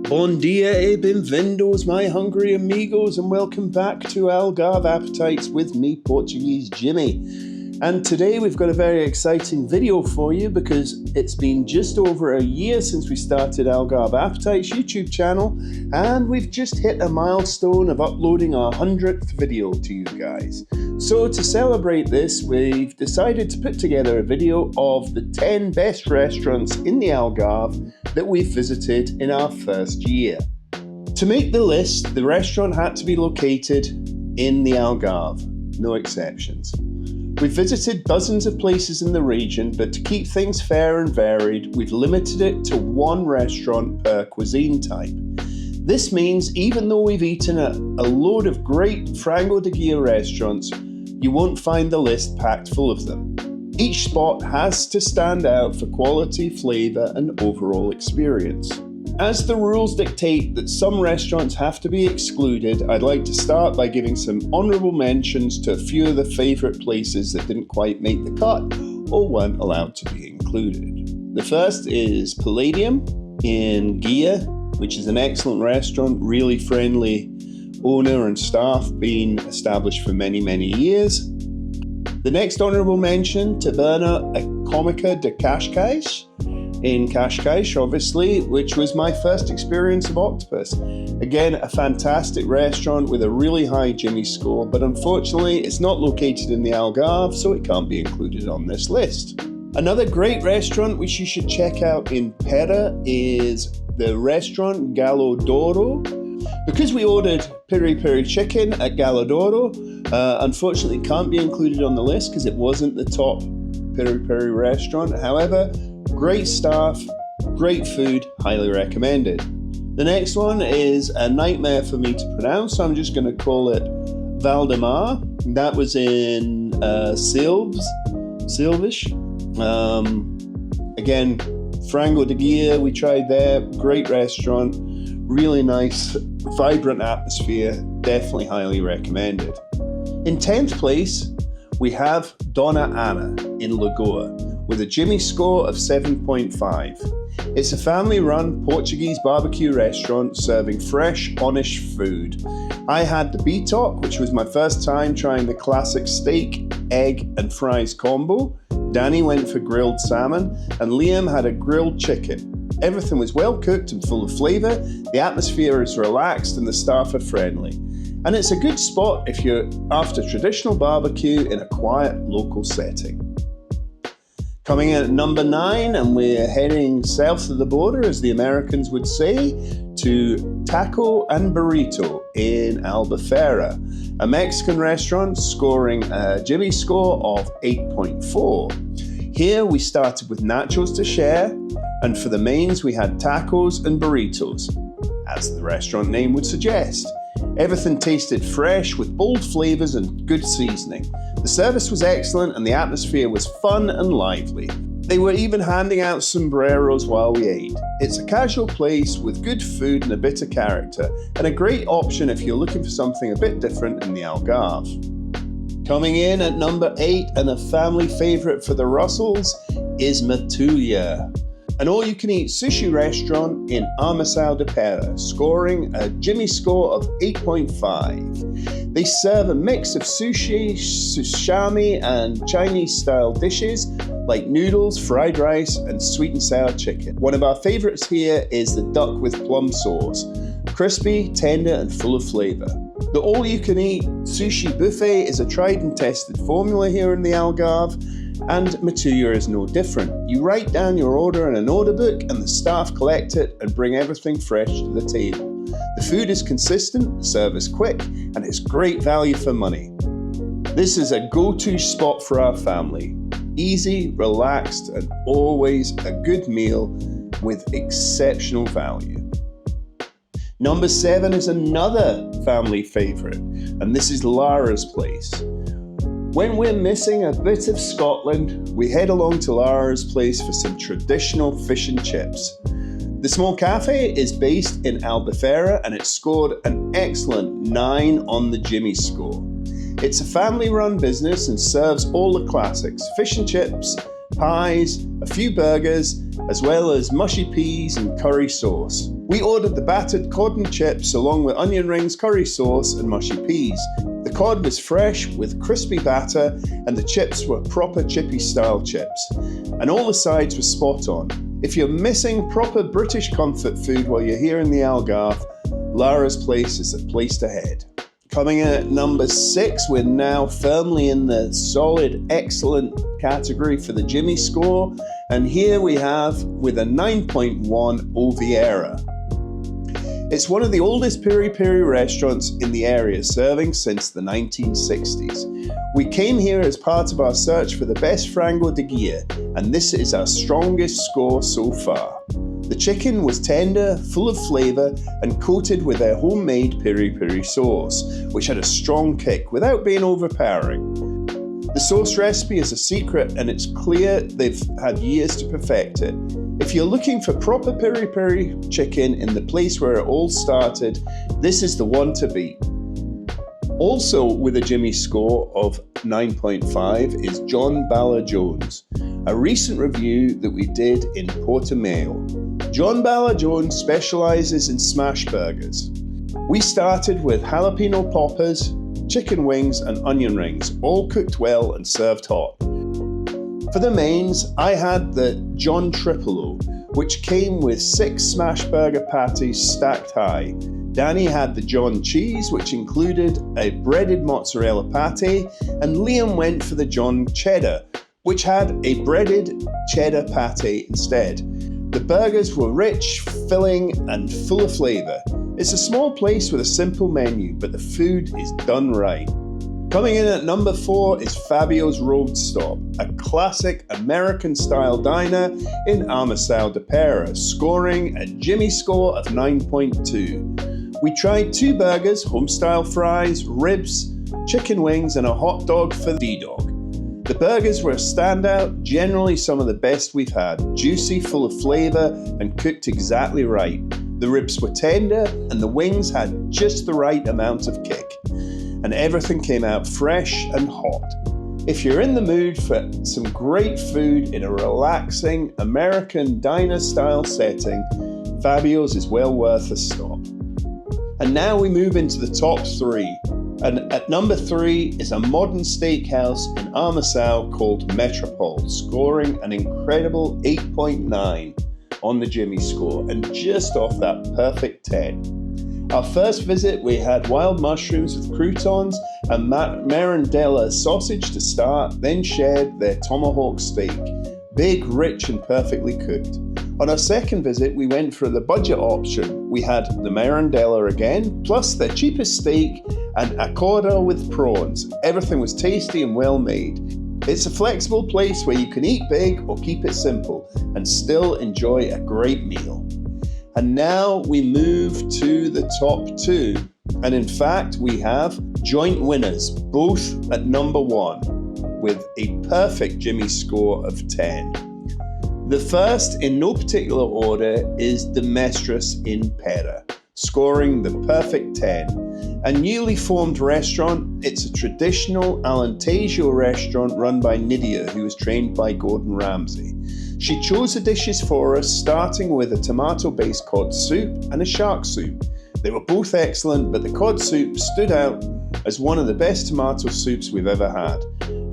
Bon dia e bem-vindos, my hungry amigos, and welcome back to Algarve Appetites with me, Portuguese Jimmy. And today we've got a very exciting video for you because it's been just over a year since we started Algarve Appetites YouTube channel, and we've just hit a milestone of uploading our 100th video to you guys. So to celebrate this, we've decided to put together a video of the 10 best restaurants in the Algarve that we've visited in our first year. To make the list, the restaurant had to be located in the Algarve, no exceptions. We've visited dozens of places in the region, but to keep things fair and varied, we've limited it to one restaurant per cuisine type. This means even though we've eaten at a load of great Frango de Guia restaurants, you won't find the list packed full of them. Each spot has to stand out for quality, flavour and overall experience. As the rules dictate that some restaurants have to be excluded, I'd like to start by giving some honourable mentions to a few of the favourite places that didn't quite make the cut or weren't allowed to be included. The first is Palladium in Guia, which is an excellent restaurant, really friendly owner and staff, been established for many years. The next honourable mention, Taberna Económica de Cascais in Cascais, obviously, which was my first experience of octopus. Again, a fantastic restaurant with a really high Jimmy score, but unfortunately it's not located in the Algarve, so it can't be included on this list. Another great restaurant which you should check out in Pera is the restaurant Gallo d'Oro. Because we ordered peri peri chicken at Gallo d'Oro, unfortunately it can't be included on the list because it wasn't the top peri peri restaurant. However, great staff, great food, highly recommended. The next one is a nightmare for me to pronounce, so I'm just going to call it Valdemar. That was in Silves. Again, Frango de Guia, we tried there, great restaurant, really nice, vibrant atmosphere, definitely highly recommended. In 10th place, we have Dona Ana in Lagoa, with a Jimmy score of 7.5. It's a family-run Portuguese barbecue restaurant serving fresh, honest food. I had the Bitoque, which was my first time trying the classic steak, egg and fries combo. Danny went for grilled salmon, and Liam had a grilled chicken. Everything was well cooked and full of flavour, the atmosphere is relaxed and the staff are friendly. And it's a good spot if you're after traditional barbecue in a quiet local setting. Coming in at number 9, and we're heading south of the border, as the Americans would say, to Taco and Burrito in Albufeira, a Mexican restaurant scoring a Jimmy score of 8.4. Here we started with nachos to share, and for the mains we had tacos and burritos, as the restaurant name would suggest. Everything tasted fresh with bold flavours and good seasoning. The service was excellent and the atmosphere was fun and lively. They were even handing out sombreros while we ate. It's a casual place with good food and a bit of character, and a great option if you're looking for something a bit different in the Algarve. Coming in at number 8, and a family favourite for the Russells, is Matuya, an all-you-can-eat sushi restaurant in Armação de Pêra, scoring a Jimmy score of 8.5. They serve a mix of sushi, sashimi and Chinese-style dishes like noodles, fried rice and sweet and sour chicken. One of our favourites here is the duck with plum sauce, crispy, tender and full of flavour. The all-you-can-eat sushi buffet is a tried and tested formula here in the Algarve, and Matuya is no different. You write down your order in an order book and the staff collect it and bring everything fresh to the table. The food is consistent, the service quick, and it's great value for money. This is a go-to spot for our family. Easy, relaxed, and always a good meal with exceptional value. Number 7 is another family favourite, and this is Lara's Place. When we're missing a bit of Scotland, we head along to Lara's Place for some traditional fish and chips. The small cafe is based in Albufeira and it scored an excellent 9 on the Jimmy score. It's a family-run business and serves all the classics: fish and chips, pies, a few burgers, as well as mushy peas and curry sauce. We ordered the battered cod and chips along with onion rings, curry sauce and mushy peas. The cod was fresh with crispy batter and the chips were proper chippy style chips. And all the sides were spot on. If you're missing proper British comfort food while you're here in the Algarve, Lara's Place is the place to head. Coming in at number 6, we're now firmly in the solid, excellent category for the Jimmy score. And here we have, with a 9.1, Albufeira. It's one of the oldest peri-peri restaurants in the area, serving since the 1960s. We came here as part of our search for the best frango de Guia, and this is our strongest score so far. The chicken was tender, full of flavour, and coated with their homemade peri-peri sauce, which had a strong kick without being overpowering. The sauce recipe is a secret, and it's clear they've had years to perfect it. If you're looking for proper peri-peri chicken in the place where it all started, this is the one to beat. Also with a Jimmy score of 9.5 is John Bala Jones, a recent review that we did in Portimao. John Bala Jones specialises in smash burgers. We started with jalapeno poppers, chicken wings and onion rings, all cooked well and served hot. For the mains, I had the John Tripolo, which came with 6 smash burger patties stacked high. Danny had the John Cheese, which included a breaded mozzarella patty, and Liam went for the John Cheddar, which had a breaded cheddar patty instead. The burgers were rich, filling, and full of flavour. It's a small place with a simple menu, but the food is done right. Coming in at number 4 is Fabio's Road Stop, a classic American-style diner in Armação de Pêra, scoring a Jimmy score of 9.2. We tried 2 burgers, home-style fries, ribs, chicken wings, and a hot dog for the D-Dog. The burgers were a standout, generally some of the best we've had, juicy, full of flavour, and cooked exactly right. The ribs were tender, and the wings had just the right amount of kick. And everything came out fresh and hot. If you're in the mood for some great food in a relaxing American diner-style setting, Fabio's is well worth a stop. And now we move into the top 3. And at number 3 is a modern steakhouse in Armacao called Metropole, scoring an incredible 8.9 on the Jimmy score, and just off that perfect 10. Our first visit, we had wild mushrooms with croutons and Marandella sausage to start, then shared their tomahawk steak, big, rich and perfectly cooked. On our second visit, we went for the budget option. We had the Marandella again, plus their cheapest steak and accordo with prawns. Everything was tasty and well made. It's a flexible place where you can eat big or keep it simple and still enjoy a great meal. And now we move to the top 2. And in fact, we have joint winners, both at number 1, with a perfect Jimmy score of 10. The first, in no particular order, is the Mistress in Pera, scoring the perfect 10. A newly formed restaurant, it's a traditional Alentejo restaurant run by Nydia, who was trained by Gordon Ramsay. She chose the dishes for us, starting with a tomato-based cod soup and a shark soup. They were both excellent, but the cod soup stood out as one of the best tomato soups we've ever had.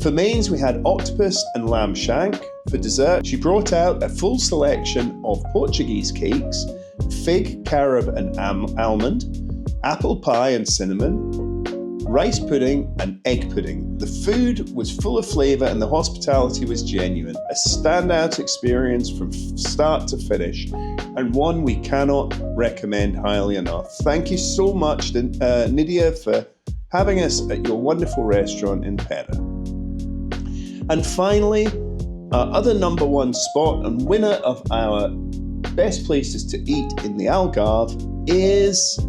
For mains, we had octopus and lamb shank. For dessert, she brought out a full selection of Portuguese cakes, fig, carob and almond, apple pie and cinnamon, rice pudding and egg pudding. The food was full of flavour and the hospitality was genuine. A standout experience from start to finish, and one we cannot recommend highly enough. Thank you so much, Nydia, for having us at your wonderful restaurant in Pera. And finally, our other number 1 spot and winner of our best places to eat in the Algarve is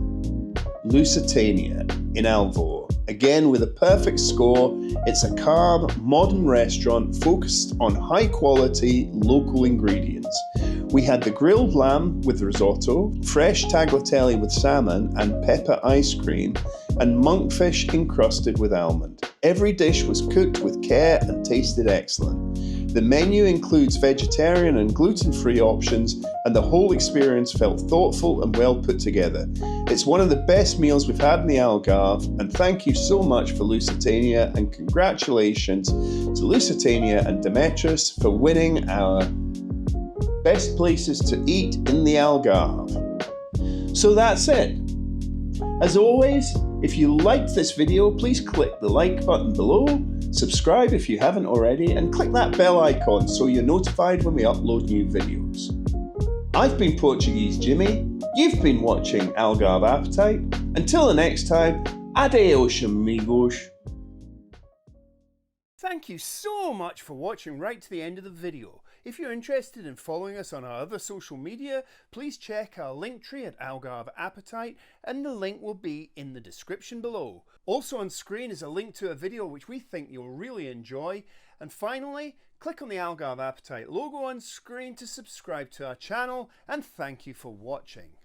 Lusitania in Alvor. Again, with a perfect score, it's a calm, modern restaurant focused on high-quality local ingredients. We had the grilled lamb with risotto, fresh tagliatelle with salmon and pepper ice cream, and monkfish encrusted with almond. Every dish was cooked with care and tasted excellent. The menu includes vegetarian and gluten-free options, and the whole experience felt thoughtful and well put together. It's one of the best meals we've had in the Algarve, and thank you so much for Lusitania, and congratulations to Lusitania and Demetrius for winning our best places to eat in the Algarve. So that's it. As always, if you liked this video, please click the like button below, subscribe if you haven't already, and click that bell icon so you're notified when we upload new videos. I've been Portuguese Jimmy, you've been watching Algarve Appetite. Until the next time, adeus amigos. Thank you so much for watching right to the end of the video. If you're interested in following us on our other social media, please check our link tree at Algarve Appetite, and the link will be in the description below. Also on screen is a link to a video which we think you'll really enjoy. And finally, click on the Algarve Appetite logo on screen to subscribe to our channel, and thank you for watching.